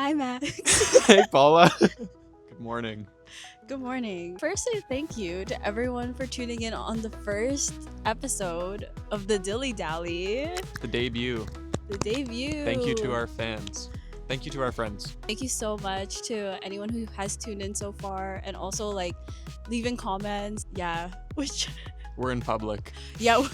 Hi, Max. Hey, Paula. Good morning. Good morning. First, I thank you to everyone for tuning in on the first episode of the Dilly Dally. The debut. The debut. Thank you to our fans. Thank you to our friends. Thank you so much to anyone who has tuned in so far and also like leaving comments. Yeah. We're in public. Yeah.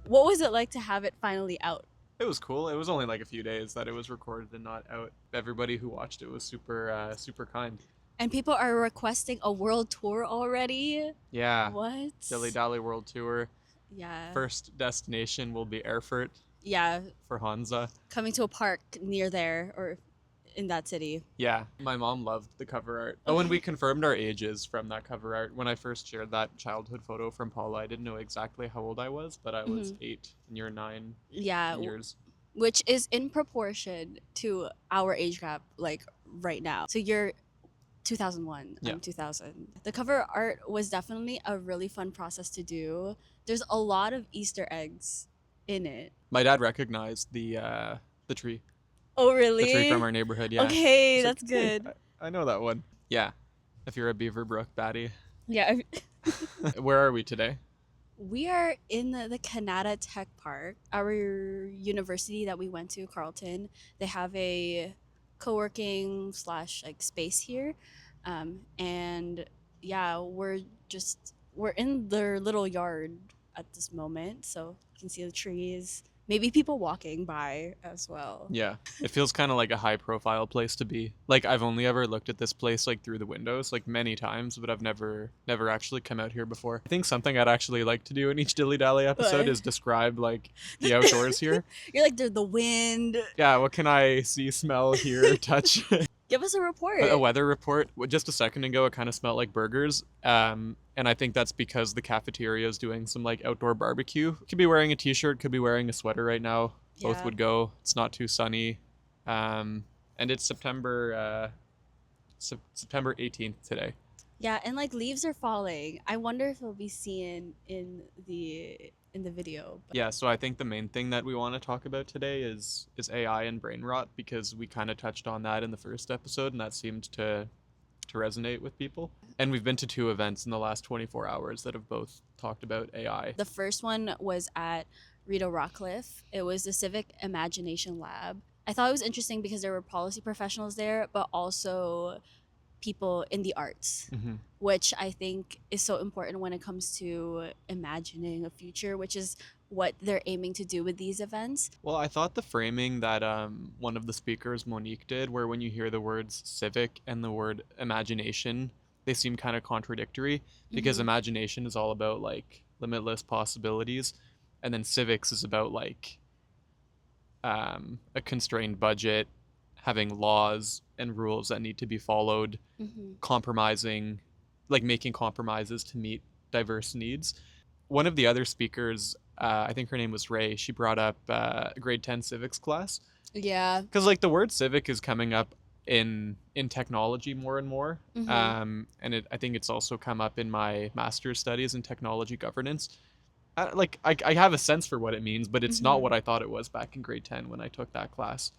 What was it like to have it finally out? It was cool. It was only like a few days that it was recorded and not out. Everybody who watched it was super kind. And people are requesting a world tour already. Yeah. What? Dilly Dally World Tour. Yeah. First destination will be Erfurt. Yeah. For Hansa. Coming to a park near there or in that city. Yeah. My mom loved the cover art. Oh, and we confirmed our ages from that cover art. When I first shared that childhood photo from Paula, I didn't know exactly how old I was, but I was 8 and you're 9 years. Which is in proportion to our age gap, like right now. So you're 2001, Yeah. I'm 2000. The cover art was definitely a really fun process to do. There's a lot of Easter eggs in it. My dad recognized the tree. Oh, really? The tree from our neighborhood, yeah. Okay, He's that's like, "Hey, good. I know that one." Yeah. If you're a Beaverbrook baddie. Yeah. Where are we today? We are in the Kanata Tech Park. Our university that we went to, Carleton, they have a co-working / like space here. And yeah, we're in their little yard at this moment. So you can see the trees, maybe people walking by as well. Yeah. It feels kind of like a high profile place to be. Like I've only ever looked at this place like through the windows like many times, but I've never actually come out here before. I think something I'd actually like to do in each Dilly Dally episode What? is describe like the outdoors here. You're like the wind. Yeah, what can I see, smell, hear, touch? Give us a report. A weather report. Just a second ago, it kind of smelled like burgers. And I think that's because the cafeteria is doing some like outdoor barbecue. Could be wearing a t-shirt, could be wearing a sweater right now. Both Yeah. would go. It's not too sunny. And it's September 18th today. Yeah, and like leaves are falling. I wonder if it'll be seen in the video. But Yeah, so I think the main thing that we want to talk about today is AI and brain rot, because we kind of touched on that in the first episode and that seemed to resonate with people. And we've been to 2 events in the last 24 hours that have both talked about AI. the first one was at Rita Rockcliffe. It was the Civic Imagination Lab. I thought it was interesting because there were policy professionals there, but also people in the arts, which I think is so important when it comes to imagining a future, which is what they're aiming to do with these events. Well, I thought the framing that one of the speakers, Monique, did, where when you hear the words civic and the word imagination, they seem kind of contradictory, because imagination is all about like limitless possibilities, and then civics is about like a constrained budget, having laws and rules that need to be followed, compromising, like making compromises to meet diverse needs. One of the other speakers, I think her name was Ray, she brought up grade 10 civics class. Yeah. Because like the word civic is coming up in technology more and more. And I think it's also come up in my master's studies in technology governance. I have a sense for what it means, but it's not what I thought it was back in grade 10 when I took that class.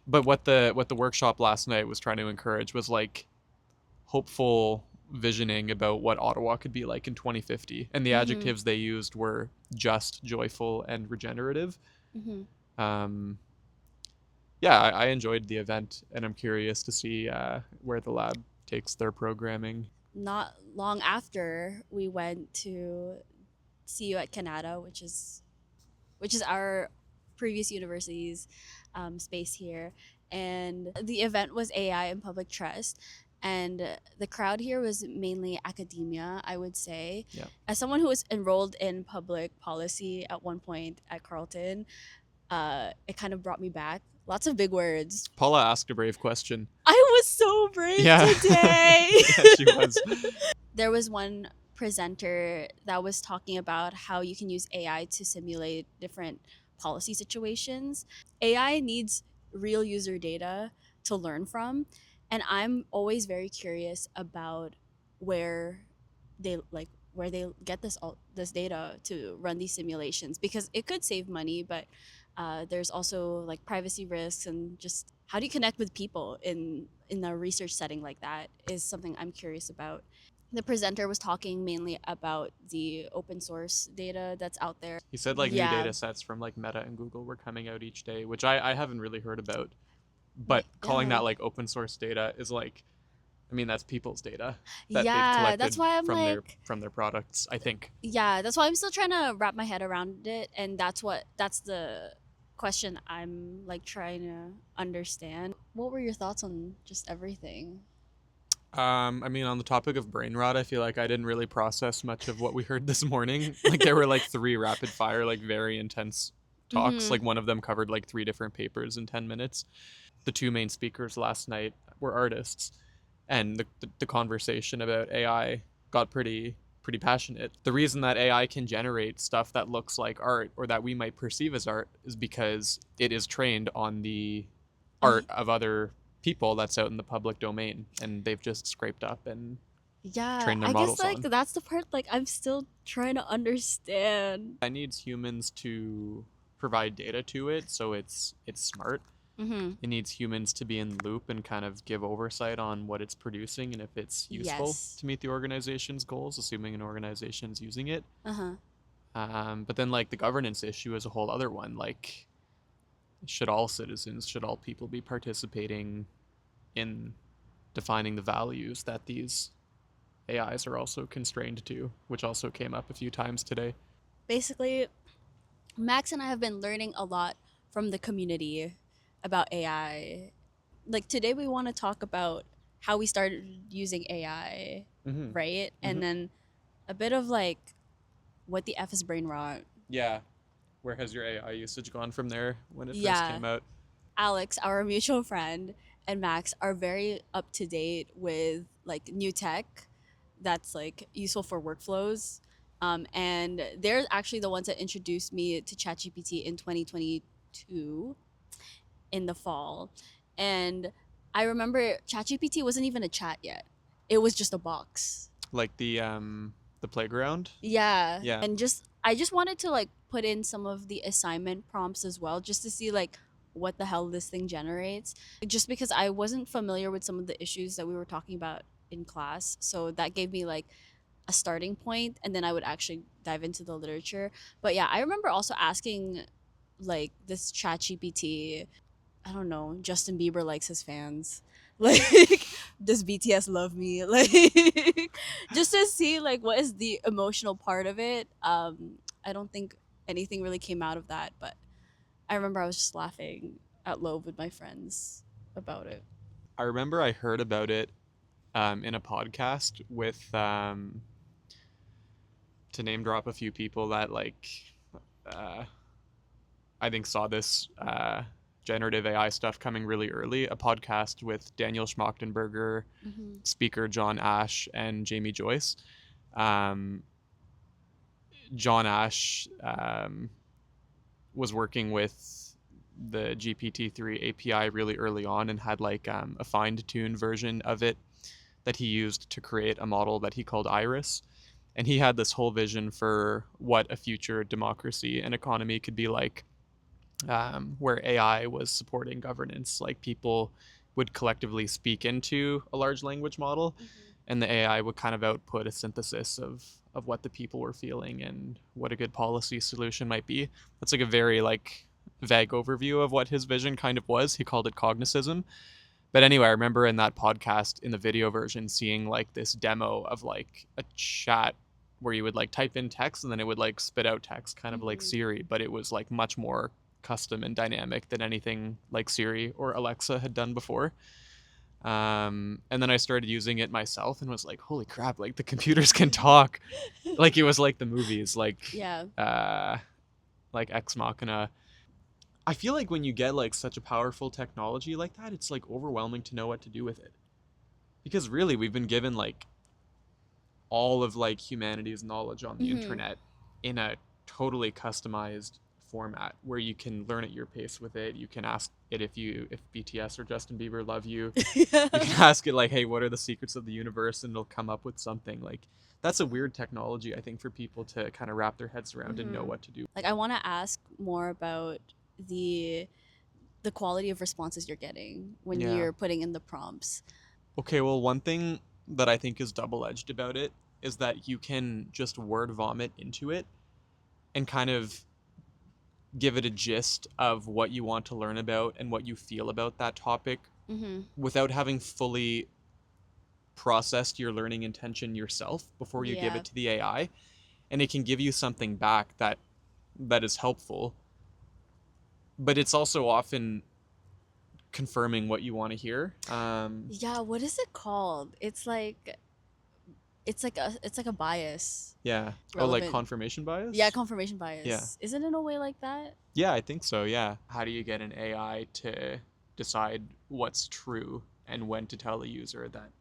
But what the workshop last night was trying to encourage was like hopeful visioning about what Ottawa could be like in 2050, and the adjectives they used were just, joyful, and regenerative. I enjoyed the event, and I'm curious to see where the lab takes their programming. Not long after, we went to see you at Kanata, which is our previous university's space here, and the event was AI and public trust. And the crowd here was mainly academia, I would say. Yeah. As someone who was enrolled in public policy at one point at Carleton, it kind of brought me back. Lots of big words. Paula asked a brave question. I was so brave today. Yeah, she was. There was one presenter that was talking about how you can use AI to simulate different policy situations. AI needs real user data to learn from. And I'm always very curious about where they get this data to run these simulations, because it could save money, but There's also like privacy risks, and just how do you connect with people in a research setting like that is something I'm curious about. The presenter was talking mainly about the open source data that's out there. He said like new Yeah, data sets from like Meta and Google were coming out each day, which I haven't really heard about. But calling yeah, that like open source data is like, I mean, that's people's data that they've yeah. That's collected why I'm like, from their products, I think. yeah, that's why I'm still trying to wrap my head around it, and that's the question I'm like trying to understand. What were your thoughts on just everything? I mean, on the topic of brain rot, I feel like I didn't really process much of what we heard this morning. Like, there were like three rapid fire, like very intense talks. Mm-hmm. Like, one of them covered like three different papers in 10 minutes. The two main speakers last night were artists, and the conversation about AI got pretty passionate. The reason that AI can generate stuff that looks like art or that we might perceive as art is because it is trained on the art of other people that's out in the public domain, and they've just scraped up and Yeah, trained their I guess models like on. that's the part like I'm still trying to understand. That needs humans to provide data to it so it's smart. Mm-hmm. It needs humans to be in the loop and kind of give oversight on what it's producing and if it's useful Yes. to meet the organization's goals, assuming an organization's using it. Uh-huh. But then, like, the governance issue is a whole other one. Like, should all people be participating in defining the values that these AIs are also constrained to, which also came up a few times today. Basically, Max and I have been learning a lot from the community about AI. Like today we want to talk about how we started using AI, Mm-hmm. right? Mm-hmm. And then a bit of like what the F is brain rot. Yeah. Where has your AI usage gone from there when it first Yeah, came out? Alex, our mutual friend, and Max are very up to date with like new tech that's like useful for workflows. And they're actually the ones that introduced me to ChatGPT in 2022 in the fall. And I remember ChatGPT wasn't even a chat yet. It was just a box. Like the playground? Yeah. Yeah. And just I just wanted to like put in some of the assignment prompts as well just to see like what the hell this thing generates. Just because I wasn't familiar with some of the issues that we were talking about in class. So that gave me like a starting point, and then I would actually dive into the literature. But yeah, I remember also asking like this chat GPT, I don't know, Justin Bieber likes his fans. Like, does BTS love me? Like, just to see like what is the emotional part of it. I don't think anything really came out of that, but I remember I was just laughing at Loeb with my friends about it. I remember I heard about it in a podcast with to name drop a few people that like uh, I think saw this generative AI stuff coming really early. A podcast with Daniel Schmachtenberger, Mm-hmm. speaker John Ash, and Jamie Joyce. Um, John Ash was working with the GPT-3 API really early on and had like a fine-tuned version of it that he used to create a model that he called Iris. And he had this whole vision for what a future democracy and economy could be like, where AI was supporting governance. Like people would collectively speak into a large language model, Mm-hmm. and the AI would kind of output a synthesis of what the people were feeling and what a good policy solution might be. That's like a very like vague overview of what his vision kind of was. He called it cognicism. But anyway, I remember in that podcast in the video version seeing like this demo of like a chat where you would like type in text and then it would like spit out text, kind of like Mm-hmm. Siri, but it was like much more custom and dynamic than anything like Siri or Alexa had done before. And then I started using it myself and was like, holy crap, like the computers can talk. Like it was like the movies, Yeah. uh, like Ex Machina. I feel like when you get like such a powerful technology like that, it's like overwhelming to know what to do with it. Because really, we've been given like all of like humanity's knowledge on the Mm-hmm. internet in a totally customized format where you can learn at your pace with it. You can ask it if BTS or Justin Bieber love you. You can ask it like, hey, what are the secrets of the universe, and it'll come up with something. Like that's a weird technology, I think, for people to kind of wrap their heads around and know Mm-hmm. what to do. Like I want to ask more about the quality of responses you're getting when Yeah. you're putting in the prompts. Okay, well, one thing that I think is double-edged about it is that you can just word vomit into it and kind of give it a gist of what you want to learn about and what you feel about that topic Mm-hmm. without having fully processed your learning intention yourself before you give Yeah. it to the AI, and it can give you something back that is helpful, but it's also often confirming what you want to hear. Yeah, what is it called? It's like a bias. Yeah. Oh, like Relevant. confirmation Yeah, bias? confirmation Yeah. bias. Is it in a way like that? Yeah, I think so. Yeah. How do you get an AI to decide what's true and when to tell a user that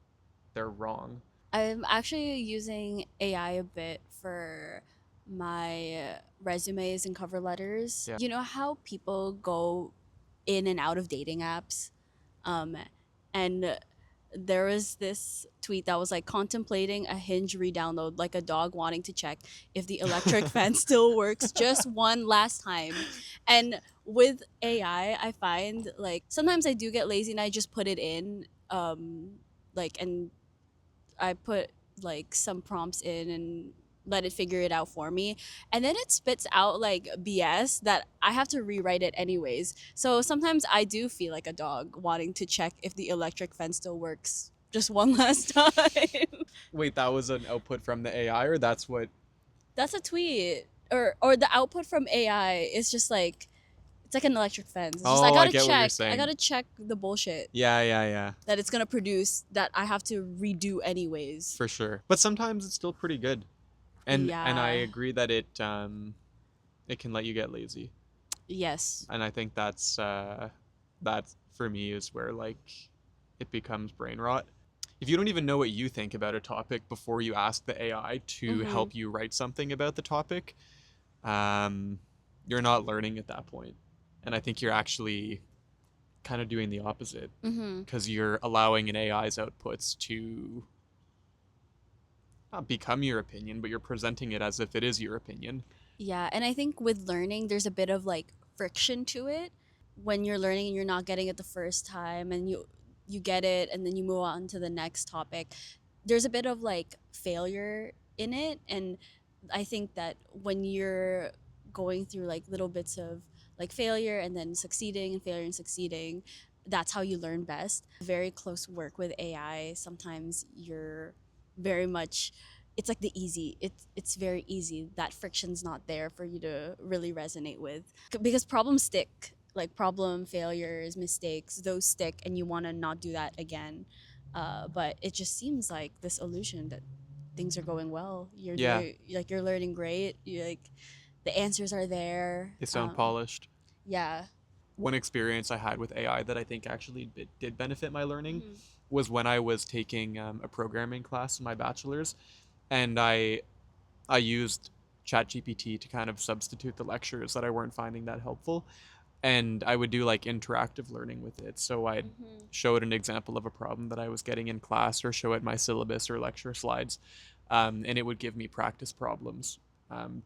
they're wrong? I'm actually using AI a bit for my resumes and cover letters. Yeah. You know how people go in and out of dating apps? Um, and there was this tweet that was like contemplating a Hinge re-download, like a dog wanting to check if the electric fan still works just one last time. And with AI, I find like sometimes I do get lazy and I just put it in, and I put like some prompts in and let it figure it out for me. And then it spits out like BS that I have to rewrite it anyways. So sometimes I do feel like a dog wanting to check if the electric fence still works just one last time. Wait, that was an output from the AI, or that's what? That's a tweet. Or the output from AI is just like it's like an electric fence. It's just Oh, I get what you're I saying. gotta check the bullshit Yeah, yeah, yeah, that it's gonna produce that I have to redo anyways. for sure. But sometimes it's still pretty good, and I Yeah. agree that it can let you get lazy, Yes. and I think that for me is where like it becomes brain rot. If you don't even know what you think about a topic before you ask the AI to Mm-hmm. help you write something about the topic, um, you're not learning at that point. And I think you're actually kind of doing the opposite Mm-hmm. because you're allowing an AI's outputs to not become your opinion, but you're presenting it as if it is your opinion. Yeah, and I think with learning, there's a bit of like friction to it when you're learning and you're not getting it the first time, and you get it, and then you move on to the next topic. There's a bit of like failure in it, and I think that when you're going through like little bits of like failure and then succeeding and failure and succeeding, that's how you learn best. Very close work with AI. Sometimes you're very much it's like the easy it's very easy that friction's not there for you to really resonate with because problems stick, like problem failures mistakes, those stick and you want to not do that again. But it just seems like this illusion that things are going well, you're Yeah, doing like you're learning great, you like the answers are there. they sound polished. Yeah. One experience I had with AI that I think actually did benefit my learning Mhm. was when I was taking a programming class in my bachelor's, and I used ChatGPT to kind of substitute the lectures that I weren't finding that helpful, and I would do like interactive learning with it. So I'd Mhm. show it an example of a problem that I was getting in class, or show it my syllabus or lecture slides, and it would give me practice problems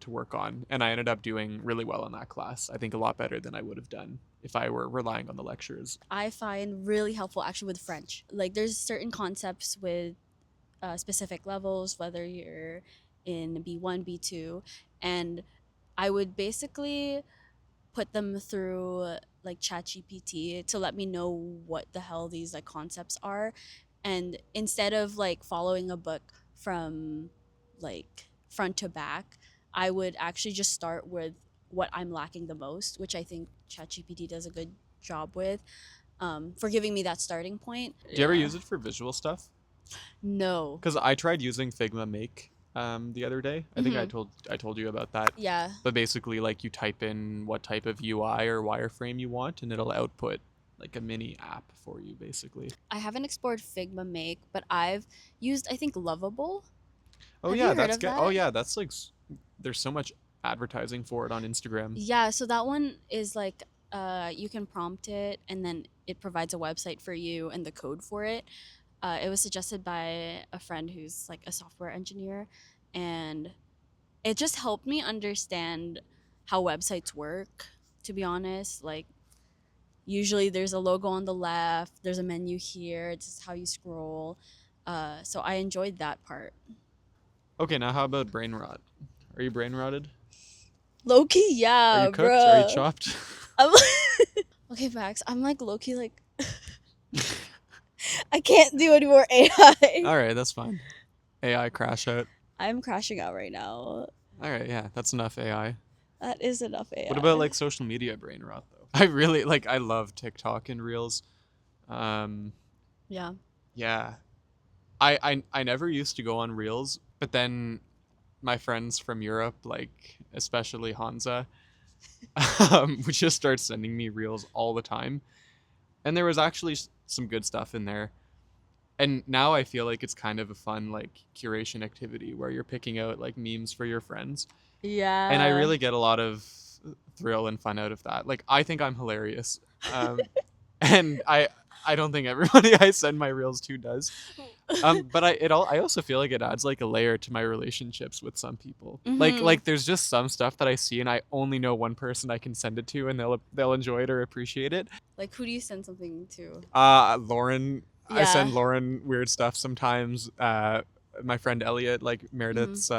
to work on. And I ended up doing really well in that class. I think a lot better than I would have done if I were relying on the lectures. I find really helpful actually with French. Like there's certain concepts with specific levels, whether you're in B1, B2, and I would basically put them through like ChatGPT to let me know what the hell these like concepts are. And instead of like following a book from like front to back, I would actually just start with what I'm lacking the most, which I think ChatGPT does a good job with, for giving me that starting point. Do you ever Yeah. use it for visual stuff? No. Because I tried using Figma Make the other day. I think Mm-hmm. I told you about that. Yeah. But basically, like you type in what type of UI or wireframe you want, and it'll output like a mini app for you, basically. I haven't explored Figma Make, but I've used I think Lovable. Oh Have yeah, you heard that's of good. Oh that? yeah, that's like there's so much advertising for it on Instagram. Yeah, so that one is like you can prompt it and then it provides a website for you and the code for it. It was suggested by a friend who's like a software engineer, and it just helped me understand how websites work. to be honest. Like, usually there's a logo on the left, there's a menu here, it's just how you scroll. So I enjoyed that part. Okay, now how about brain rot? Are you brain rotted? Low key, Are you yeah, cooked? Are you bruh. chopped? I'm okay, Max. I'm like low key, like I can't do any more AI. All right, that's fine. AI crash out. I'm crashing out right now. All right, yeah, that's enough AI. That is enough What about AI. like social media brain rot though? I really like I love TikTok and Reels. Um Yeah. yeah. I never used to go on Reels, but then my friends from Europe, like especially Hansa, would just start sending me Reels all the time. And there was actually some good stuff in there. And now I feel like it's kind of a fun like curation activity where you're picking out like memes for your friends. And I Yeah. really get a lot of thrill and fun out of that. Like I think I'm hilarious, and I don't think everybody I send my reels to does. But I also feel like it adds like a layer to my relationships with some people. Mm-hmm. Like there's just some stuff that I see and I only know one person I can send it to and they'll enjoy it or appreciate it. Like, who do you send something to? Lauren, I Yeah. send Lauren weird stuff sometimes. My friend Elliot, like Mm-hmm. Meredith's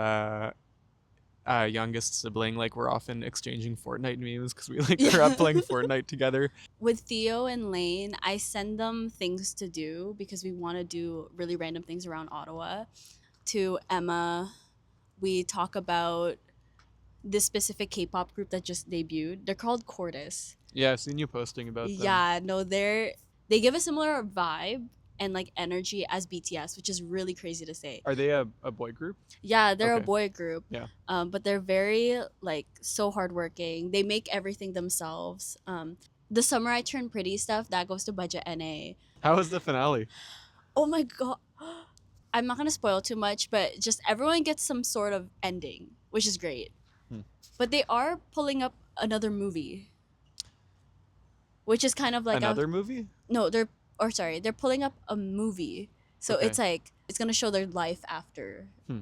youngest sibling, like we're often exchanging Fortnite memes because we like grew up Yeah. playing Fortnite together. With Theo and Lane, I send them things to do because we want to do really random things around Ottawa. To Emma, we talk about this specific K-pop group that just debuted. They're called Cordis. Yeah, I've seen you posting about them. Yeah, no, they give a similar vibe and like energy as BTS, which is really crazy to say. Are they a boy group? Yeah, they're a Okay. boy group, Yeah. but they're very like so hardworking. They make everything themselves. The Summer I Turned Pretty stuff that goes to Budget NA. How was the finale? Oh my god, I'm not gonna spoil too much, but just everyone gets some sort of ending, which is great. Hmm. But they are pulling up another movie, which is kind of like a Another movie? no, they're or sorry, they're pulling up a movie. So it's Okay. like it's gonna show their life after, Hmm.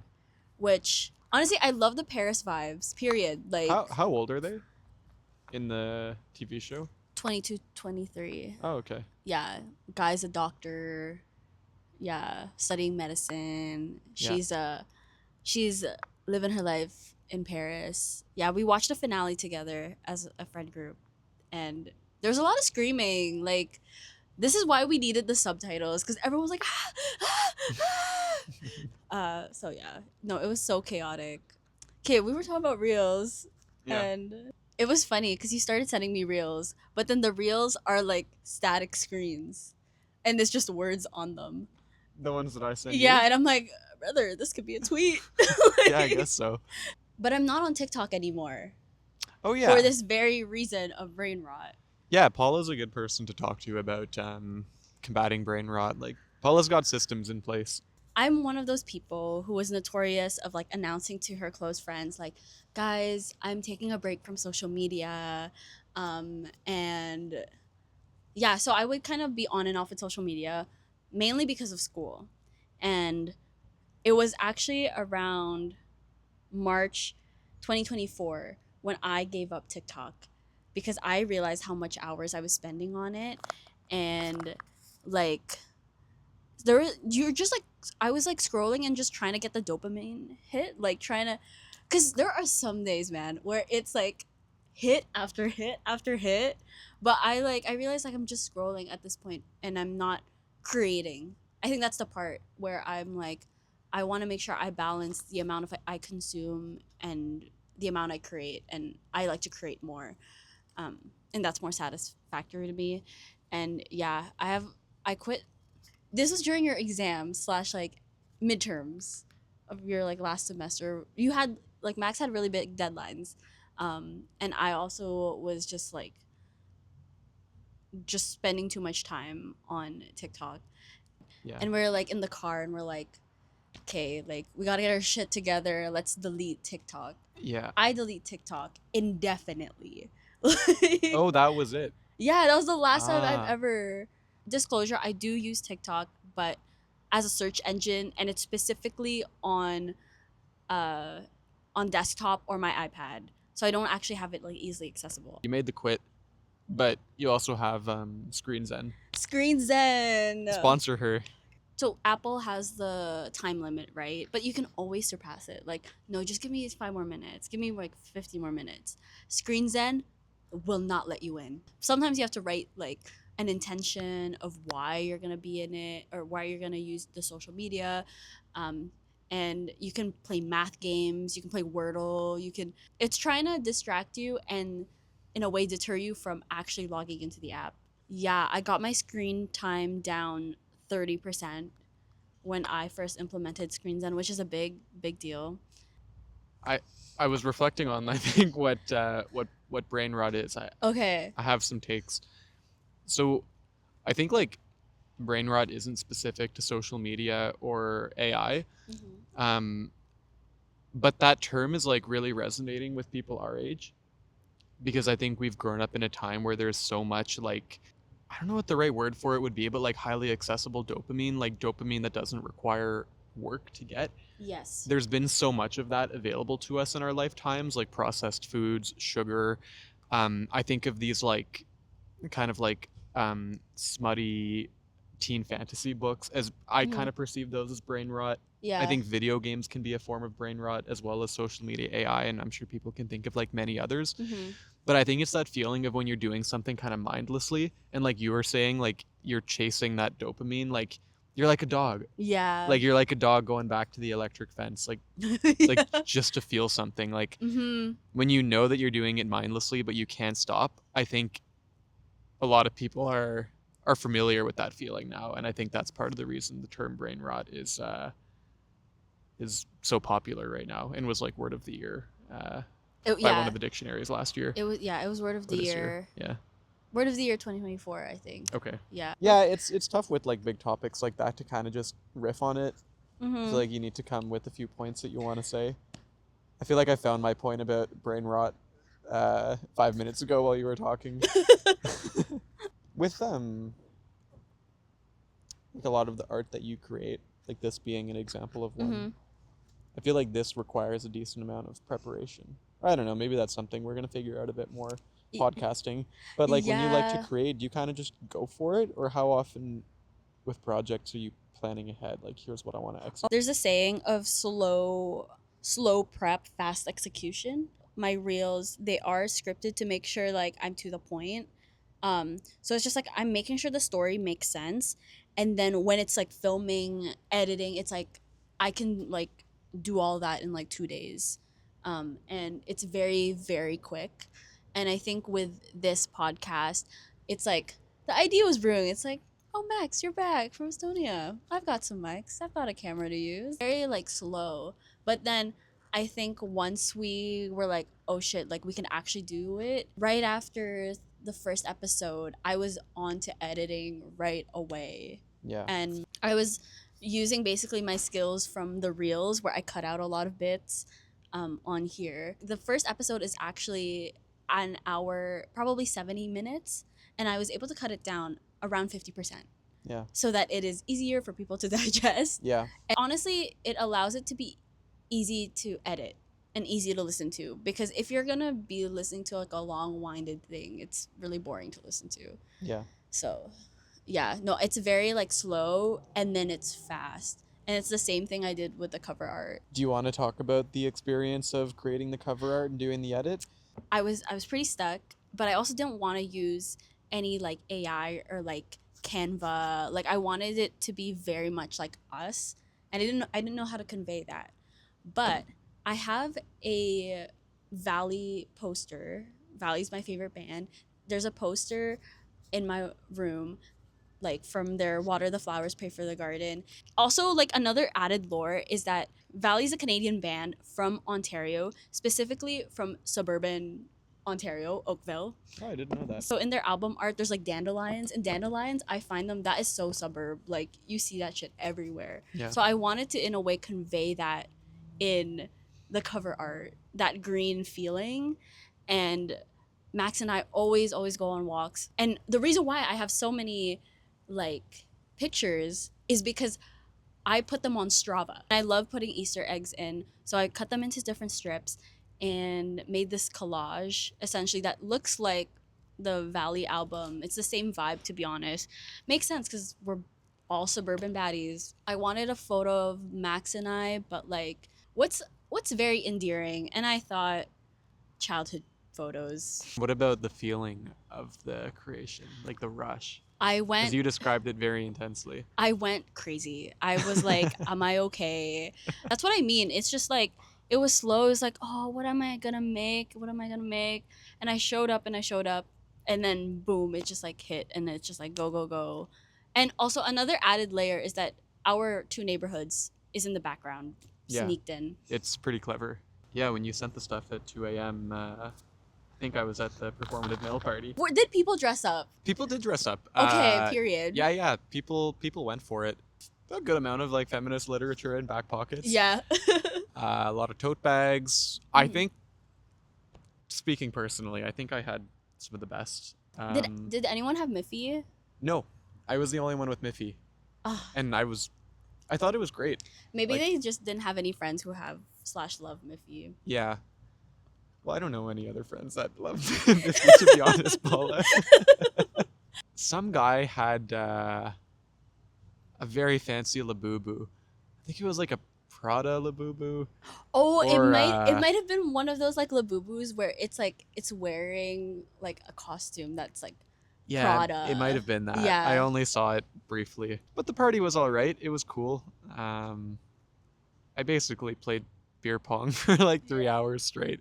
which honestly I love the Paris vibes. Period. Like How old are they in the TV show? 22, 23. Oh, okay. Yeah, guy's a doctor. Yeah, studying medicine. Yeah. She's living her life in Paris. Yeah, we watched the finale together as a friend group, and there's a lot of screaming. Like, this is why we needed the subtitles because everyone was like, ah, ah, so yeah, no, it was so chaotic. Okay, we were talking about reels, Yeah. and it was funny because you started sending me reels, but then the reels are like static screens, and there's just words on them. The ones that I send Yeah, you? and I'm like, brother, this could be a tweet. Yeah, I Like, guess so. but I'm not on TikTok anymore Oh for yeah. this very reason of brain rot. Yeah, Paula's a good person to talk to about combating brain rot. Like Paula's got systems in place. I'm one of those people who was notorious of like announcing to her close friends, like, guys, I'm taking a break from social media. And yeah, so I would kind of be on and off with social media mainly because of school. And it was actually around March 2024 when I gave up TikTok because I realized how much hours I was spending on it. And like, you're just like, I was like scrolling and just trying to get the dopamine hit, like trying to, because there are some days, man, where it's like hit after hit after hit, but I realize like I'm just scrolling at this point and I'm not creating. I think that's the part where I'm like, I want to make sure I balance the amount of I consume and the amount I create, and I like to create more, um, and that's more satisfactory to me. And yeah, I quit. This was during your exam slash like midterms of your like last semester. You had like Max had really big deadlines, and I also was just spending too much time on TikTok. Yeah. And we're like in the car and we're like, okay, like we gotta get our shit together. Let's delete TikTok. Yeah. I delete TikTok indefinitely. Like, Oh, that was it. yeah, that was the last time I've Ah. ever. Disclosure: I do use TikTok, but as a search engine, and it's specifically uh, on desktop or my iPad. so I don't actually have it like easily accessible. You made the quit, but you also have screenzen. Screenzen. Sponsor her. So Apple has the time limit, right? But you can always surpass it. Like, no, just give me 5 more minutes. Give me like 50 more minutes. ScreenZen will not let you in. Sometimes you have to write like an intention of why you're gonna be in it or why you're gonna use the social media. Um, and you can play math games. You can play Wordle. You can. It's trying to distract you and, in a way, deter you from actually logging into the app. Yeah, I got my screen time down 30% when I first implemented screenzen, which is a big deal. I I was reflecting on I think what brain rot is. Okay. I have some takes. So I think like brain rot isn't specific to social media or AI. Mm-hmm. Um, but that term is like really resonating with people our age because I think we've grown up in a time where there's so much like I don't know what the right word for it would be, but like highly accessible dopamine, like dopamine that doesn't require work to get. Yes. There's been so much of that available to us in our lifetimes, like processed foods, sugar. I think of these like kind of like smutty teen fantasy books as I Mm-hmm. kind of perceive those as brain rot. I Yeah. think video games can be a form of brain rot as well as social media AI, and I'm sure people can think of like many others. Mm-hmm. But I think it's that feeling of when you're doing something kind of mindlessly, and like you were saying, like you're chasing that dopamine, like you're like a dog. Yeah. Like you're like a dog going back to the electric fence, like Yeah. just to feel something. Like Mm-hmm. when you know that you're doing it mindlessly, but you can't stop. I think a lot of people are familiar with that feeling now, and I think that's part of the reason the term brain rot is so popular right now and was like word of the year by one Yeah. of the dictionaries last year It was, yeah, it was word of or the this year. year. Yeah. Word of the year 2024, I think. Okay. Yeah. Yeah, it's tough with like big topics like that to kind of just riff on it. I feel Mm-hmm. like you need to come with a few points that you want to say. I feel like I found my point about brain rot 5 minutes ago while you were talking. With like a lot of the art that you create, like this being an example of one, Mm-hmm. I feel like this requires a decent amount of preparation. I don't know, maybe that's something we're gonna figure out a bit more podcasting. But like when you like to Yeah. create, do you kind of just go for it, or how often with projects are you planning ahead? Like here's what I want to execute. There's a saying of slow prep, fast execution. My reels, they are scripted to make sure like I'm to the point. So it's just like I'm making sure the story makes sense, and then when it's like filming, editing, it's like I can like do all that in like 2 days. And it's very quick. And I think with this podcast, it's like the idea was brewing. It's like, oh, Max, you're back from Estonia. I've got some mics. I've got a camera to use. Very like slow. But then I think once we were like, oh shit, like we can actually do it. Right after the first episode, I was on to editing right away. Yeah. And I was using basically my skills from the reels where I cut out a lot of bits on here. The first episode is actually an hour, probably 70 minutes, and I was able to cut it down around 50%. Yeah. So that it is easier for people to digest. Yeah. And honestly, it allows it to be easy to edit and easy to listen to, because if you're gonna be listening to like a long-winded thing, it's really boring to listen to. Yeah. So yeah, no, it's very like slow and then it's fast. And it's the same thing I did with the cover art. Do you want to talk about the experience of creating the cover art and doing the edit? I was pretty stuck, but I also didn't want to use any like AI or like Canva. Like I wanted it to be very much like us, and I didn't know how to convey that. But I have a Valley poster. Valley's my favorite band. There's a poster in my room, like from their Water the Flowers, Pray for the Garden. Also, like another added lore is that Valley's a Canadian band from Ontario, specifically from suburban Ontario, Oakville. Oh, I didn't know that. So in their album art, there's like dandelions, and dandelions, I find them, that is so suburb. Like you see that shit everywhere. Yeah. So I wanted to, in a way, convey that in the cover art, that green feeling. And Max and I always go on walks. And the reason why I have so many like pictures is because I put them on Strava. I love putting Easter eggs in. So I cut them into different strips, and made this collage essentially that looks like the Valley album. It's the same vibe, to be honest. Makes sense because we're all suburban baddies. I wanted a photo of Max and I, but like, what's very endearing? And I thought childhood photos. What about the feeling of the creation, like the rush? I Because went you described it very intensely. I went crazy. I was like, am I okay? That's what I mean. It's just like, it was slow. It was like, oh, what am I gonna make? What am I gonna make? And I showed up and I showed up. And then boom, it just like hit. And it's just like, go, go, go. And also, another added layer is that our two neighborhoods is in the background, Yeah, sneaked in. it's pretty clever. Yeah, when you sent the stuff at 2 a.m., I think I was at the performative mail party. Did people dress up? People did dress up. Okay, period. Yeah, yeah. People went for it. A good amount of like feminist literature in back pockets. Yeah. A lot of tote bags. I Mhm. think, speaking personally, I think I had some of the best. Did anyone have Miffy? No, I was the only one with Miffy, Ah, and I thought it was great. maybe Like- they just didn't have any friends who have / love Miffy. Yeah. Well, I don't know any other friends that love Miffy, to be honest, Paula. Some guy had a very fancy Labubu. I think it was like a Prada Labubu. Oh, Or, it might have been one of those like Labubus where it's like it's wearing like a costume that's like Yeah, Prada. it might have been that. Yeah. I only saw it briefly, but the party was all right. It was cool. I basically played beer pong for like 3 hours straight.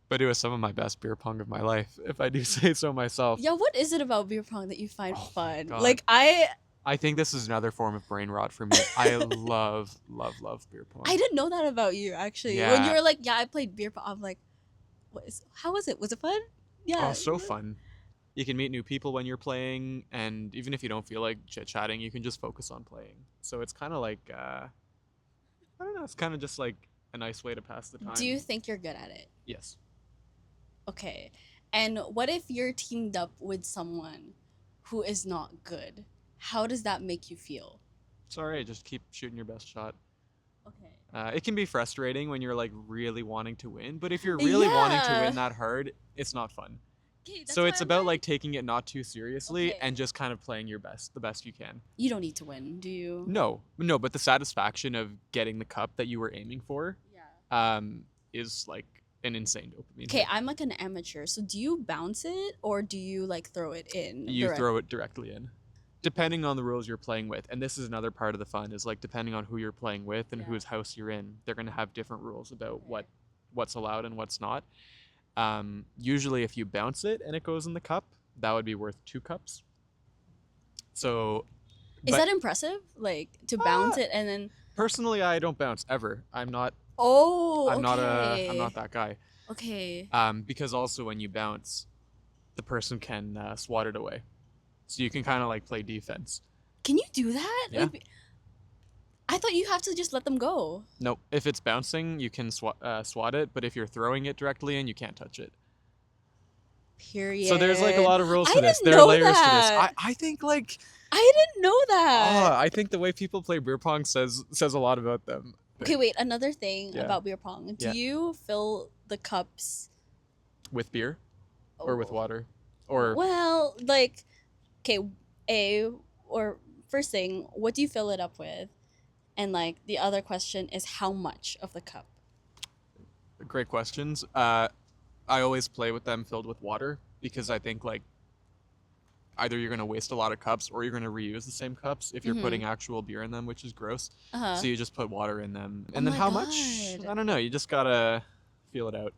But it was some of my best beer pong of my life, if I do say so myself. Yeah, what is it about beer pong that you find Oh my fun? God. Like I think this is another form of brain rot for me. I love beer pong. I didn't know that about you actually. When you Yeah. were like, yeah, I played beer pong. I'm like, how was it? Was it fun? Yeah. Oh, so fun. You can meet new people when you're playing, and even if you don't feel like chit-chatting, you can just focus on playing. So it's kind of like, I don't know, it's kind of just like a nice way to pass the time. Do you think you're good at it? Yes. Okay. And what if you're teamed up with someone who is not good? How does that make you feel? It's all right. Just keep shooting your best shot. Okay. It can be frustrating when you're like really wanting to win, but if you're really wanting to Yeah. win that hard, it's not fun. Okay, So it's about like taking it not too seriously Okay. and just kind of playing your best, the best you can. you don't need to win, do you? No, but the satisfaction of getting the cup that you were aiming for, Yeah. is like an insane dopamine. Okay, hit. I'm like an amateur. So do you bounce it or do you like throw it in? You throw it directly in, depending on the rules you're playing with. And this is another part of the fun is like depending on who you're playing with and Yeah. whose house you're in, they're gonna have different rules about what's allowed and what's not. Usually, if you bounce it and it goes in the cup, that would be worth 2 cups. So, Is but that impressive? Like to bounce it and then personally, I don't bounce ever. I'm not I'm not that guy. Okay. Because also when you bounce, the person can swat it away, so you can kind of like play defense. Can you do that? Yeah. Like, I thought you have to just let them go. Nope. If it's bouncing, you can swat it, but if you're throwing it directly in, you can't touch it. Period. So there's like a lot of rules I to this. didn't There are know layers to this. that. I think like I didn't know that. I think the way people play beer pong says a lot about them. Okay, wait. Another thing Yeah. about beer pong. Do Yeah. you fill the cups With beer or with Oh. water or Well, like, okay, or first thing, what do you fill it up with? And like the other question is how much of the cup? great questions. I always play with them filled with water because I think like either you're going to waste a lot of cups or you're going to reuse the same cups if you're Mhm. putting actual beer in them, which is gross. Uh-huh. So you just put water in them. Oh And then my how much? God. I don't know. You just got to feel it out.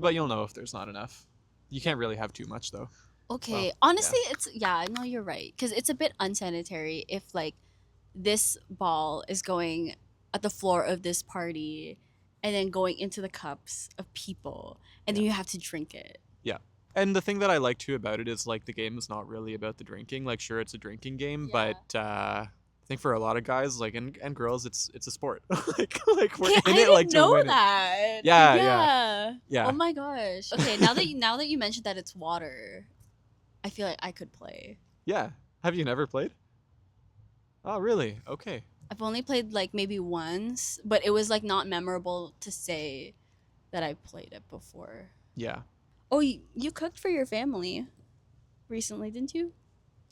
But you'll know if there's not enough. You can't really have too much though. Okay, Well, honestly, no, you're right. Because it's a bit unsanitary if like this ball is going at the floor of this party and then going into the cups of people and then you have to drink it. And the thing that I like too about it is like the game is not really about the drinking. Like sure it's a drinking game, Yeah. but I think for a lot of guys like and girls it's a sport. like we're Okay, in I it didn't like to know win it. that. Yeah. Yeah. Oh my gosh. Okay, now that you mentioned that it's water, I feel like I could play. Yeah. Have you never played? Oh, really? Okay. I've only played like maybe once, but it was like not memorable to say that I played it before. Yeah. Oh, you cooked for your family recently, didn't you?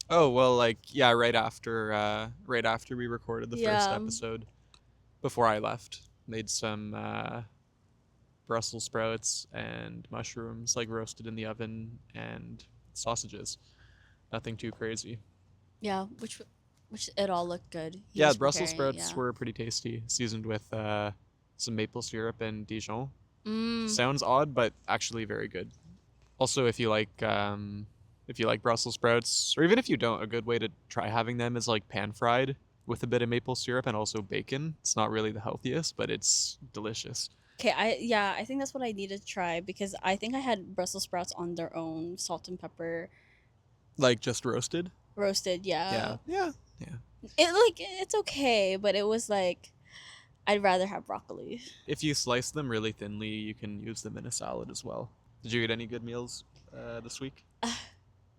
Oh well, like yeah, right after we recorded the first Yeah. episode, before I left, made some Brussels sprouts and mushrooms, like roasted in the oven, and sausages. Nothing too crazy. Yeah, which it all looked good. He Yeah, was Brussels preparing it, sprouts yeah. were pretty tasty, seasoned with some maple syrup and Dijon. Mm. Sounds odd, but actually very good. Also, if you like Brussels sprouts, or even if you don't, a good way to try having them is like pan fried with a bit of maple syrup and also bacon. It's not really the healthiest, but it's delicious. Okay, I think that's what I need to try because I think I had Brussels sprouts on their own, salt and pepper Like just roasted. roasted, yeah. Yeah, yeah, yeah. It's okay, but it was like I'd rather have broccoli. If you slice them really thinly, you can use them in a salad as well. Did you eat any good meals this week?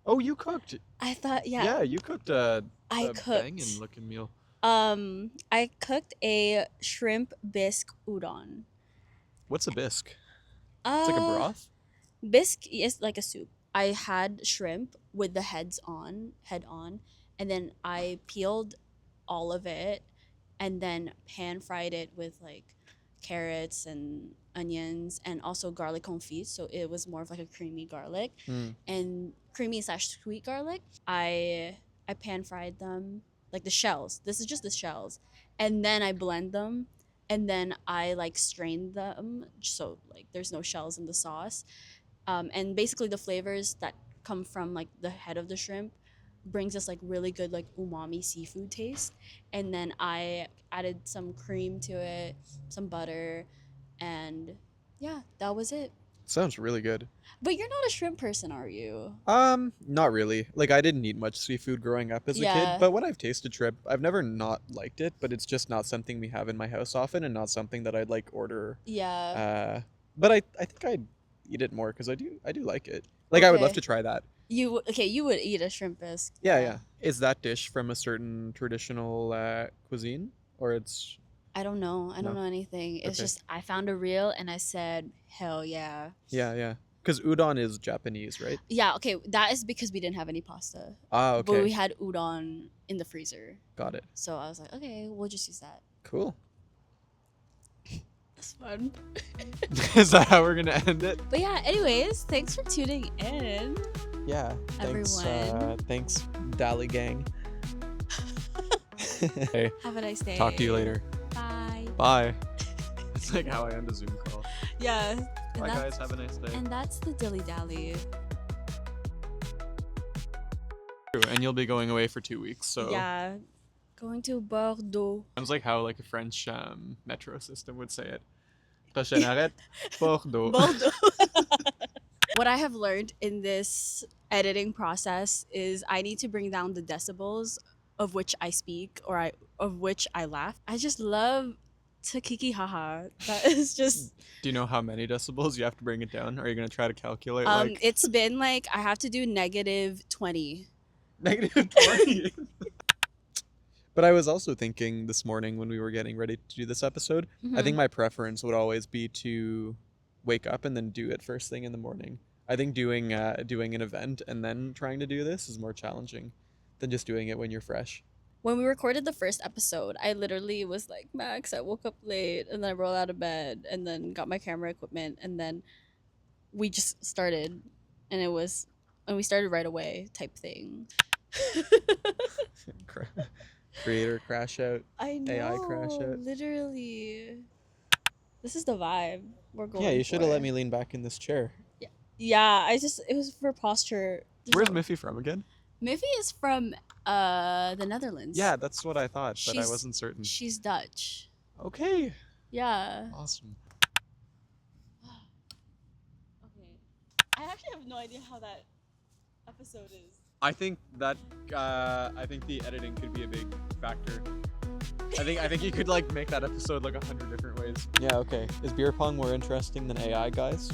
Oh, you cooked. I thought, yeah, Yeah, you cooked I a banging cooked. looking meal. I cooked a shrimp bisque udon. What's a bisque? It's like a Uh, broth. bisque is like a soup. I had shrimp with the head on, and then I peeled all of it and then pan fried it with like carrots and onions and also garlic confit. So it was more of like a creamy garlic Mm. and creamy slash sweet garlic. I pan fried them like the shells. This is just the shells, and then I blend them, and then I like strain them so like there's no shells in the sauce. And basically the flavors that come from like the head of the shrimp brings us like really good like umami seafood taste, and then I added some cream to it, some butter, and yeah, that was it. Sounds really good. But you're not a shrimp person, are you? Not really. Like I didn't eat much seafood growing up as a kid, Yeah. but when I've tasted shrimp, I've never not liked it, but it's just not something we have in my house often and not something that I'd like order. Yeah. But I think I'd eat it more because I do like it. Like I would love Okay. to try that. You would eat a shrimp bisque. Yeah, yeah. Is that dish from a certain traditional cuisine or it's I don't know. I don't no? know anything. It's Okay. just I found a reel and I said, "Hell yeah." Yeah, yeah. Because udon is Japanese, right? Yeah, okay, that is because we didn't have any pasta. Ah, But okay. we had udon in the freezer. Got it. So I was like, "Okay, we'll just use that." Cool. That's fun. Is that how we're gonna end it? But yeah, anyways, thanks for tuning in. Yeah. Thanks. Everyone. Thanks, Dally Gang. Hey, Have a nice day. talk to you later. Bye. Bye. It's like how I end a Zoom call. Yeah. And Bye, that's, guys. Have a nice day. and that's the dilly dally. And you'll be going away for 2 weeks, so Yeah. Going to Bordeaux. sounds like how like a French metro system would say it. Prochaine arrêt, Bordeaux. Bordeaux. What I have learned in this editing process is I need to bring down the decibels of which I speak of which I laugh. I just love to kiki haha. That is just Do you know how many decibels you have to bring it down? Are you gonna try to calculate like it's been like I have to do -20. -20? But I was also thinking this morning when we were getting ready to do this episode, I think Mhm. my preference would always be to wake up and then do it first thing in the morning. I think doing an event and then trying to do this is more challenging than just doing it when you're fresh. When we recorded the first episode, I literally was like, Max, I woke up late and then I rolled out of bed and then got my camera equipment and then we just started and we started right away type thing. Creator crash out. I know. AI crash out. Literally. This is the vibe we're going Yeah, you should have for. let me lean back in this chair. Yeah, it was for posture. Where's Miffy from again? Miffy is from the Netherlands. Yeah, that's what I thought, but I She's- wasn't certain. She's Dutch. Okay. Yeah. Awesome. Okay. I actually have no idea how that episode is. I think the editing could be a big factor. I think you could like make that episode like 100 different ways. Yeah, okay. Is beer pong more interesting than AI, guys?